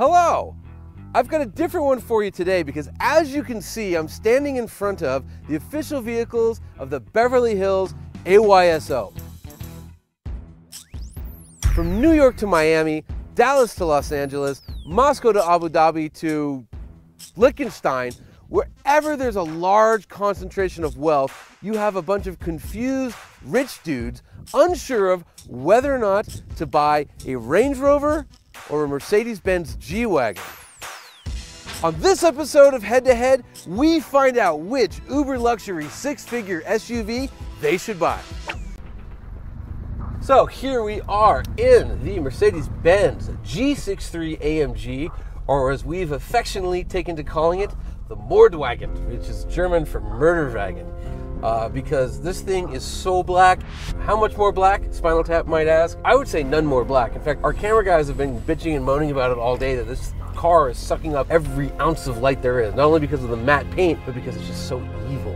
Hello! I've got a different one for you today because as you can see, I'm standing in front of the official vehicles of the Beverly Hills AYSO. From New York to Miami, Dallas to Los Angeles, Moscow to Abu Dhabi to Liechtenstein, wherever there's a large concentration of wealth, you have a bunch of confused rich dudes unsure of whether or not to buy a Range Rover or a Mercedes-Benz G-Wagon. On this episode of Head to Head, we find out which uber luxury six-figure SUV they should buy. So here we are in the Mercedes-Benz G63 AMG, or as we've affectionately taken to calling it, the Mordwagen, which is German for Murderwagen. Because this thing is so black. How much more black, Spinal Tap might ask? I would say none more black. In fact, our camera guys have been bitching and moaning about it all day, that this car is sucking up every ounce of light there is. Not only because of the matte paint, but because it's just so evil.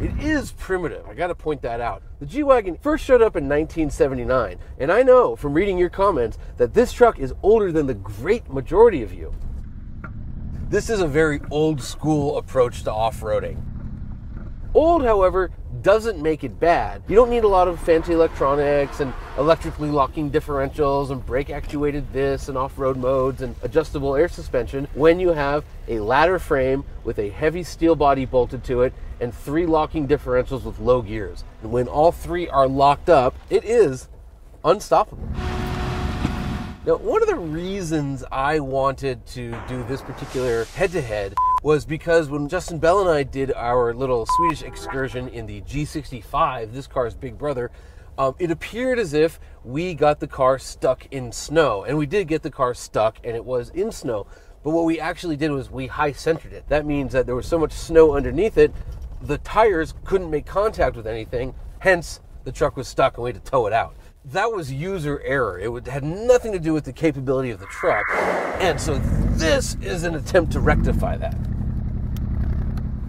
It is primitive, I gotta point that out. The G-Wagon first showed up in 1979, and I know from reading your comments that this truck is older than the great majority of you. This is a very old school approach to off-roading. Old, however, doesn't make it bad. You don't need a lot of fancy electronics and electrically locking differentials and brake actuated this and off-road modes and adjustable air suspension when you have a ladder frame with a heavy steel body bolted to it and 3 locking differentials with low gears. And when all 3 are locked up, it is unstoppable. Now, one of the reasons I wanted to do this particular head-to-head was because when Justin Bell and I did our little Swedish excursion in the G63, this car's big brother, it appeared as if we got the car stuck in snow. And we did get the car stuck, and it was in snow. But what we actually did was we high-centered it. That means that there was so much snow underneath it, the tires couldn't make contact with anything, hence the truck was stuck and we had to tow it out. That was user error. It had nothing to do with the capability of the truck. And so this is an attempt to rectify that.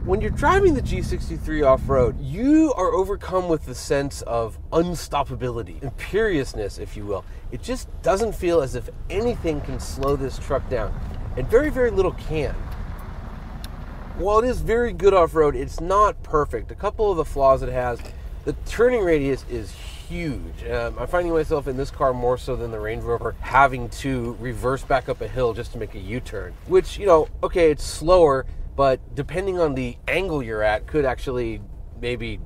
When you're driving the G63 off-road, you are overcome with the sense of unstoppability, imperiousness, if you will. It just doesn't feel as if anything can slow this truck down. And very, very little can. While it is very good off-road, it's not perfect. A couple of the flaws it has, the turning radius is huge. I'm finding myself in this car more so than the Range Rover having to reverse back up a hill just to make a U-turn. Which, you know, okay, it's slower, but depending on the angle you're at, could actually maybe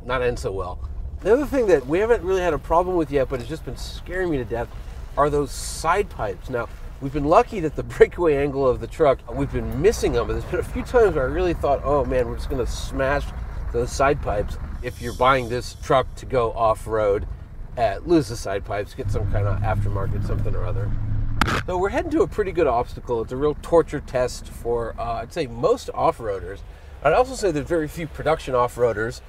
not end so well. The other thing that we haven't really had a problem with yet, but it's just been scaring me to death, are those side pipes. Now, we've been lucky that the breakaway angle of the truck, we've been missing them, but there's been a few times where I really thought, oh man, we're just gonna smash those side pipes. If you're buying this truck to go off-road, lose the side pipes, get some kind of aftermarket something or other. So we're heading to a pretty good obstacle. It's a real torture test for, I'd say, most off-roaders. I'd also say there's very few production off-roaders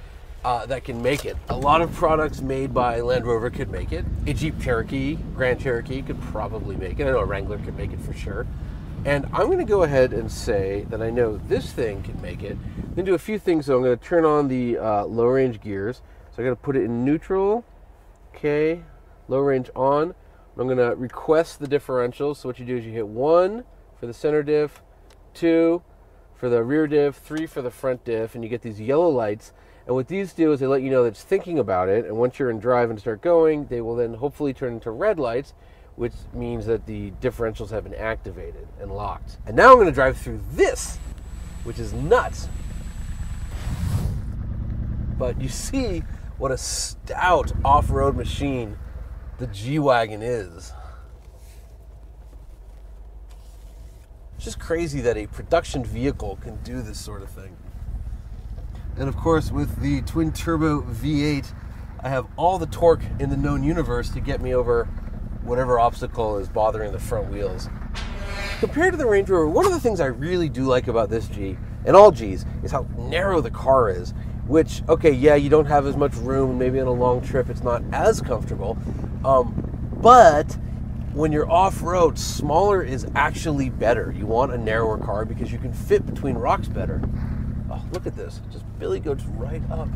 that can make it. A lot of products made by Land Rover could make it. A Jeep Cherokee, Grand Cherokee could probably make it. I know a Wrangler could make it for sure. And I'm going to go ahead and say that I know this thing can make it. I'm going to do a few things, so I'm going to turn on the low range gears. So I'm going to put it in neutral. Okay, low range on. I'm going to request the differentials. So what you do is you hit 1 for the center diff, 2 for the rear diff, 3 for the front diff, and you get these yellow lights. And what these do is they let you know that it's thinking about it, and once you're in drive and start going, they will then hopefully turn into red lights, which means that the differentials have been activated and locked. And now I'm going to drive through this, which is nuts. But you see what a stout off-road machine the G-Wagon is. It's just crazy that a production vehicle can do this sort of thing. And of course, with the twin-turbo V8, I have all the torque in the known universe to get me over whatever obstacle is bothering the front wheels. Compared to the Range Rover, one of the things I really do like about this G, and all Gs, is how narrow the car is. Which, okay, yeah, you don't have as much room, maybe on a long trip it's not as comfortable, but when you're off-road, smaller is actually better. You want a narrower car because you can fit between rocks better. Oh, look at this, just Billy goes right up.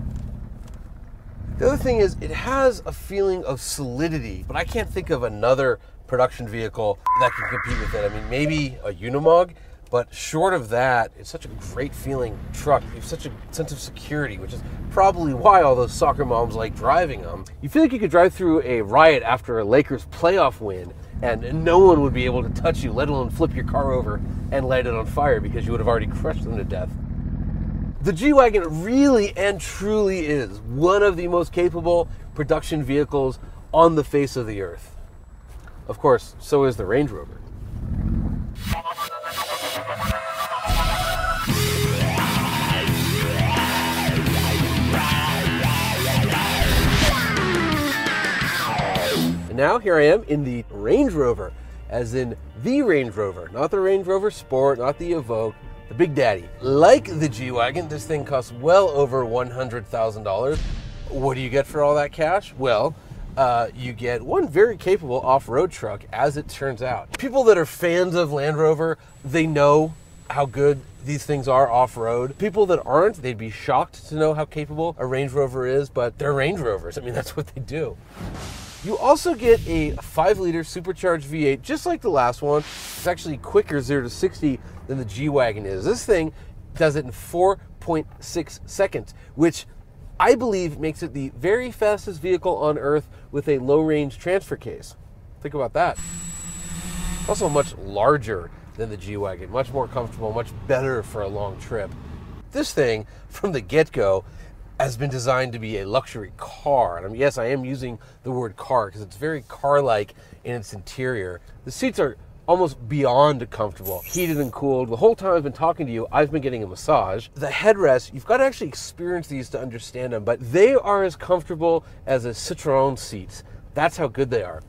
The other thing is, it has a feeling of solidity, but I can't think of another production vehicle that can compete with it. I mean, maybe a Unimog, but short of that, it's such a great feeling truck. You have such a sense of security, which is probably why all those soccer moms like driving them. You feel like you could drive through a riot after a Lakers playoff win, and no one would be able to touch you, let alone flip your car over and light it on fire because you would have already crushed them to death. The G-Wagon really and truly is one of the most capable production vehicles on the face of the earth. Of course, so is the Range Rover. And now here I am in the Range Rover, as in the Range Rover, not the Range Rover Sport, not the Evoque, the Big Daddy. Like the G-Wagon, this thing costs well over $100,000. What do you get for all that cash? Well, you get one very capable off-road truck, as it turns out. People that are fans of Land Rover, they know how good these things are off-road. People that aren't, they'd be shocked to know how capable a Range Rover is, but they're Range Rovers. I mean, that's what they do. You also get a 5-liter supercharged V8, just like the last one. It's actually quicker 0 to 60 than the G-Wagon is. This thing does it in 4.6 seconds, which I believe makes it the very fastest vehicle on Earth with a low-range transfer case. Think about that. Also much larger than the G-Wagon, much more comfortable, much better for a long trip. This thing, from the get-go, has been designed to be a luxury car. And yes, I am using the word car because it's very car-like in its interior. The seats are almost beyond comfortable, heated and cooled. The whole time I've been talking to you, I've been getting a massage. The headrests, you've got to actually experience these to understand them, but they are as comfortable as a Citroën seats. That's how good they are.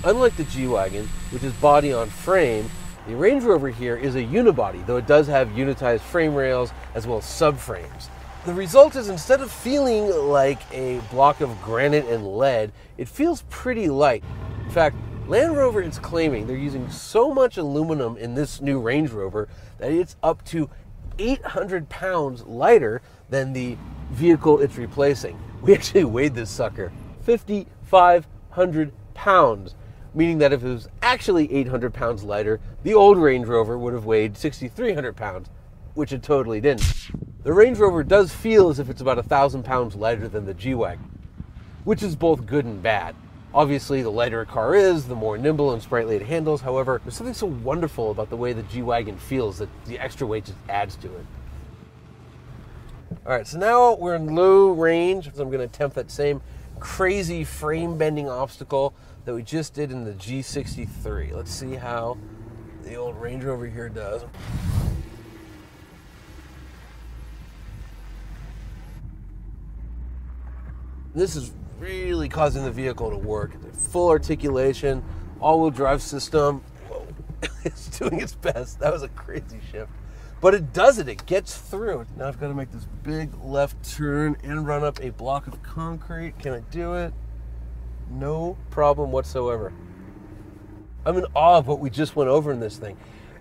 Unlike the G-Wagon, which is body on frame, the Range Rover here is a unibody, though it does have unitized frame rails as well as subframes. The result is, instead of feeling like a block of granite and lead, it feels pretty light. In fact, Land Rover is claiming they're using so much aluminum in this new Range Rover that it's up to 800 pounds lighter than the vehicle it's replacing. We actually weighed this sucker, 5,500 pounds, meaning that if it was actually 800 pounds lighter, the old Range Rover would have weighed 6,300 pounds, which it totally didn't. The Range Rover does feel as if it's about 1,000 pounds lighter than the G-Wagon, which is both good and bad. Obviously, the lighter a car is, the more nimble and sprightly it handles. However, there's something so wonderful about the way the G-Wagon feels that the extra weight just adds to it. All right, so now we're in low range, so I'm going to attempt that same crazy frame-bending obstacle that we just did in the G63. Let's see how the old Range Rover here does. This is really causing the vehicle to work. Full articulation, all-wheel drive system. Whoa. It's doing its best. That was a crazy shift. But it does it. It gets through. Now I've got to make this big left turn and run up a block of concrete. Can I do it? No problem whatsoever. I'm in awe of what we just went over in this thing.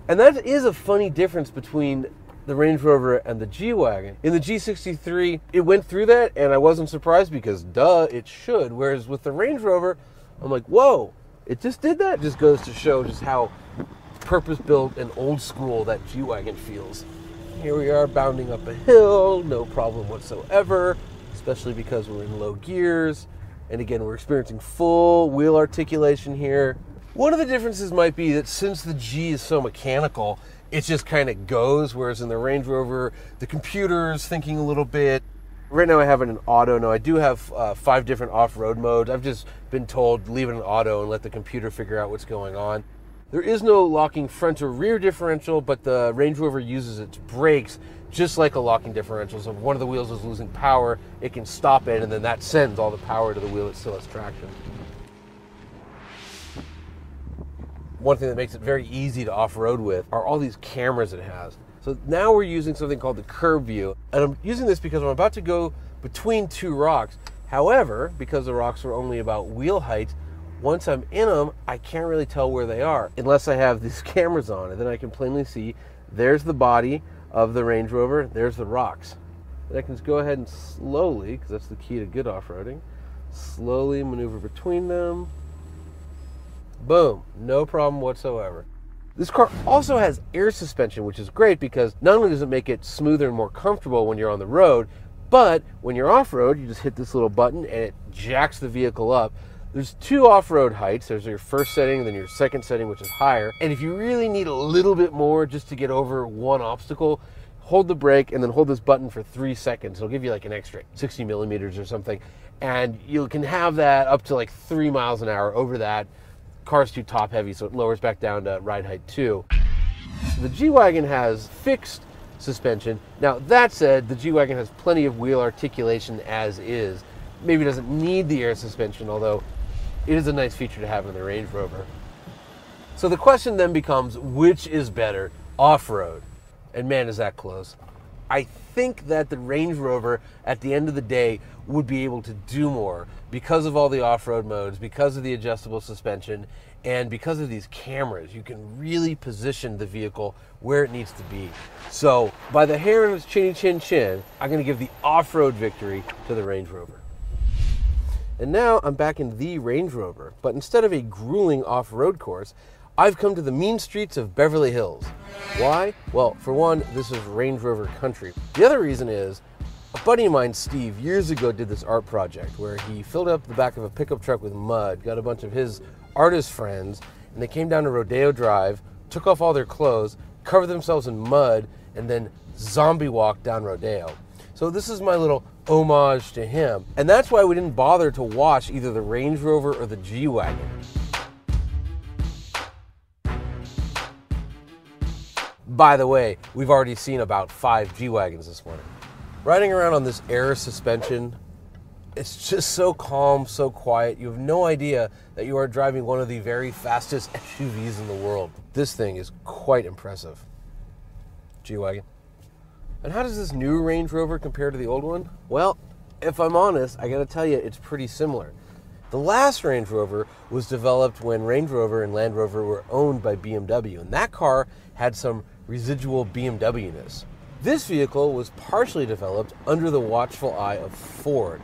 And that is a funny difference between the Range Rover and the G-Wagon. In the G63, it went through that, and I wasn't surprised because, duh, it should. Whereas with the Range Rover, I'm like, whoa, it just did that? Just goes to show just how purpose-built and old school that G-Wagon feels. Here we are bounding up a hill, no problem whatsoever, especially because we're in low gears. And again, we're experiencing full wheel articulation here. One of the differences might be that since the G is so mechanical, it just kind of goes, whereas in the Range Rover, the computer's thinking a little bit. Right now I have it in auto. Now I do have 5 different off-road modes. I've just been told leave it in auto and let the computer figure out what's going on. There is no locking front or rear differential, but the Range Rover uses its brakes just like a locking differential. So if one of the wheels is losing power, it can stop it, and then that sends all the power to the wheel that still has traction. One thing that makes it very easy to off-road with are all these cameras it has. So now we're using something called the curb view. And I'm using this because I'm about to go between 2 rocks. However, because the rocks are only about wheel height, once I'm in them, I can't really tell where they are unless I have these cameras on. And then I can plainly see there's the body of the Range Rover, there's the rocks. Then I can just go ahead and slowly, because that's the key to good off-roading, slowly maneuver between them. Boom, no problem whatsoever. This car also has air suspension, which is great because not only does it make it smoother and more comfortable when you're on the road, but when you're off-road, you just hit this little button and it jacks the vehicle up. There's two off-road heights. There's your first setting and then your second setting, which is higher. And if you really need a little bit more just to get over one obstacle, hold the brake and then hold this button for 3 seconds. It'll give you like an extra 60 millimeters or something. And you can have that up to like 3 miles an hour. Over that, car's too top heavy, so it lowers back down to ride height 2. The G-Wagon has fixed suspension. Now, that said, the G-Wagon has plenty of wheel articulation as is. Maybe doesn't need the air suspension, although it is a nice feature to have in the Range Rover. So the question then becomes, which is better off-road? And man, is that close. I think that the Range Rover, at the end of the day, would be able to do more because of all the off-road modes, because of the adjustable suspension, and because of these cameras. You can really position the vehicle where it needs to be. So, by the hair of its chinny chin chin, I'm going to give the off-road victory to the Range Rover. And now I'm back in the Range Rover, but instead of a grueling off-road course, I've come to the mean streets of Beverly Hills. Why? Well, for one, this is Range Rover country. The other reason is, a buddy of mine, Steve, years ago did this art project where he filled up the back of a pickup truck with mud, got a bunch of his artist friends, and they came down to Rodeo Drive, took off all their clothes, covered themselves in mud, and then zombie walked down Rodeo. So this is my little homage to him. And that's why we didn't bother to wash either the Range Rover or the G-Wagon. By the way, we've already seen about 5 G-Wagons this morning. Riding around on this air suspension, it's just so calm, so quiet. You have no idea that you are driving one of the very fastest SUVs in the world. This thing is quite impressive. G-Wagon. And how does this new Range Rover compare to the old one? Well, if I'm honest, I gotta tell you, it's pretty similar. The last Range Rover was developed when Range Rover and Land Rover were owned by BMW, and that car had some residual BMW-ness. This vehicle was partially developed under the watchful eye of Ford,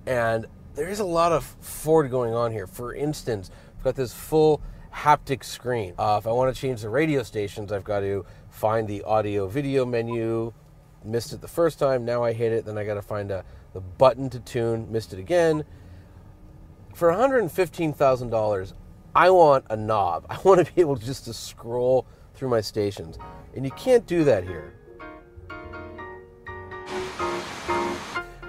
and there is a lot of Ford going on here. For instance, I've got this full haptic screen. If I want to change the radio stations, I've got to find the audio video menu. Missed it the first time, now I hit it, then I got to find the button to tune, missed it again. For $115,000, I want a knob. I want to be able just to scroll through my stations, and you can't do that here.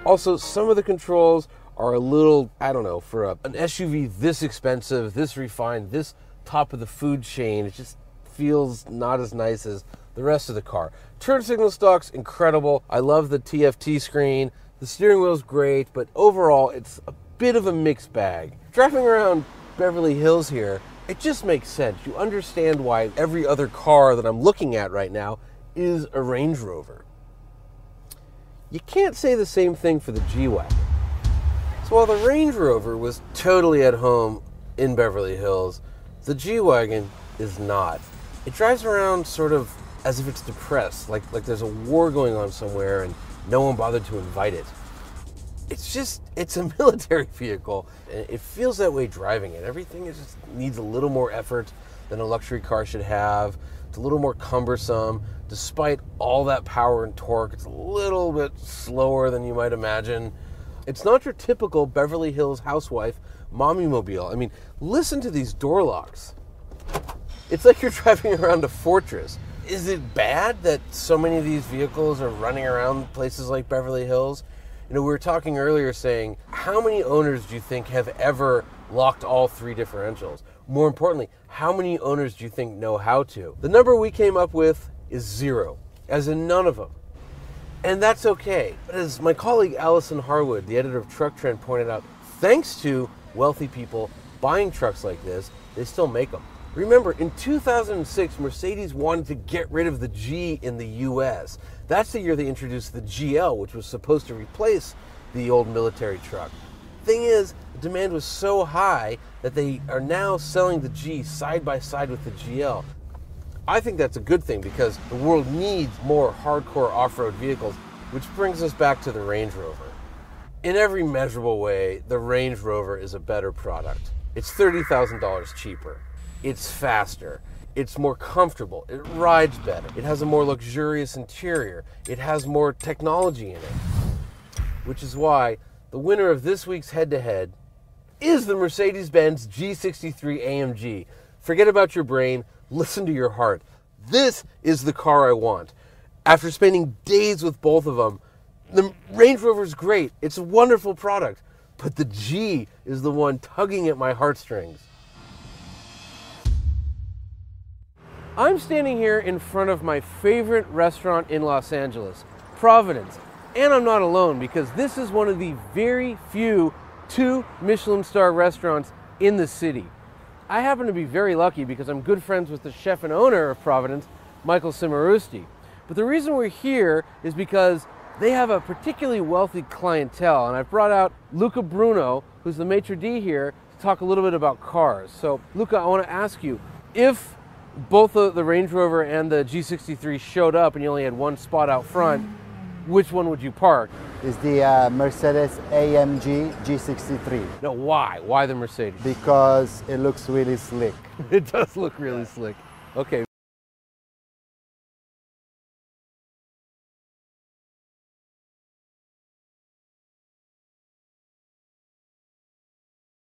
Also, some of the controls are a little, I don't know, for an SUV this expensive, this refined, this top of the food chain, it just feels not as nice as the rest of the car. Turn signal stock's incredible. I love the TFT screen. The steering wheel's great, but overall, it's a bit of a mixed bag. Driving around Beverly Hills here, it just makes sense. You understand why every other car that I'm looking at right now is a Range Rover. You can't say the same thing for the G-Wagon. So while the Range Rover was totally at home in Beverly Hills, the G-Wagon is not. It drives around sort of as if it's depressed, like there's a war going on somewhere and no one bothered to invite it. It's a military vehicle, and it feels that way driving it. Everything just needs a little more effort than a luxury car should have. It's a little more cumbersome. Despite all that power and torque, it's a little bit slower than you might imagine. It's not your typical Beverly Hills housewife mommy mobile. I mean, listen to these door locks. It's like you're driving around a fortress. Is it bad that so many of these vehicles are running around places like Beverly Hills? You know, we were talking earlier saying, how many owners do you think have ever locked all 3 differentials? More importantly, how many owners do you think know how to? The number we came up with is 0, as in none of them. And that's okay. But as my colleague Allison Harwood, the editor of Truck Trend, pointed out, thanks to wealthy people buying trucks like this, they still make them. Remember, in 2006, Mercedes wanted to get rid of the G in the US. That's the year they introduced the GL, which was supposed to replace the old military truck. Thing is, the demand was so high that they are now selling the G side by side with the GL. I think that's a good thing because the world needs more hardcore off-road vehicles, which brings us back to the Range Rover. In every measurable way, the Range Rover is a better product. It's $30,000 cheaper. It's faster. It's more comfortable. It rides better. It has a more luxurious interior. It has more technology in it. Which is why the winner of this week's head-to-head is the Mercedes-Benz G63 AMG. Forget about your brain. Listen to your heart. This is the car I want. After spending days with both of them, the Range Rover is great. It's a wonderful product. But the G is the one tugging at my heartstrings. I'm standing here in front of my favorite restaurant in Los Angeles, Providence. And I'm not alone, because this is one of the very few 2 Michelin star restaurants in the city. I happen to be very lucky because I'm good friends with the chef and owner of Providence, Michael Cimarusti. But the reason we're here is because they have a particularly wealthy clientele, and I've brought out Luca Bruno, who's the maitre d' here, to talk a little bit about cars. So, Luca, I want to ask you, if both the Range Rover and the G63 showed up and you only had one spot out front, which one would you park? It's the Mercedes AMG G63. No, why? Why the Mercedes? Because it looks really slick. It does look really slick. Okay.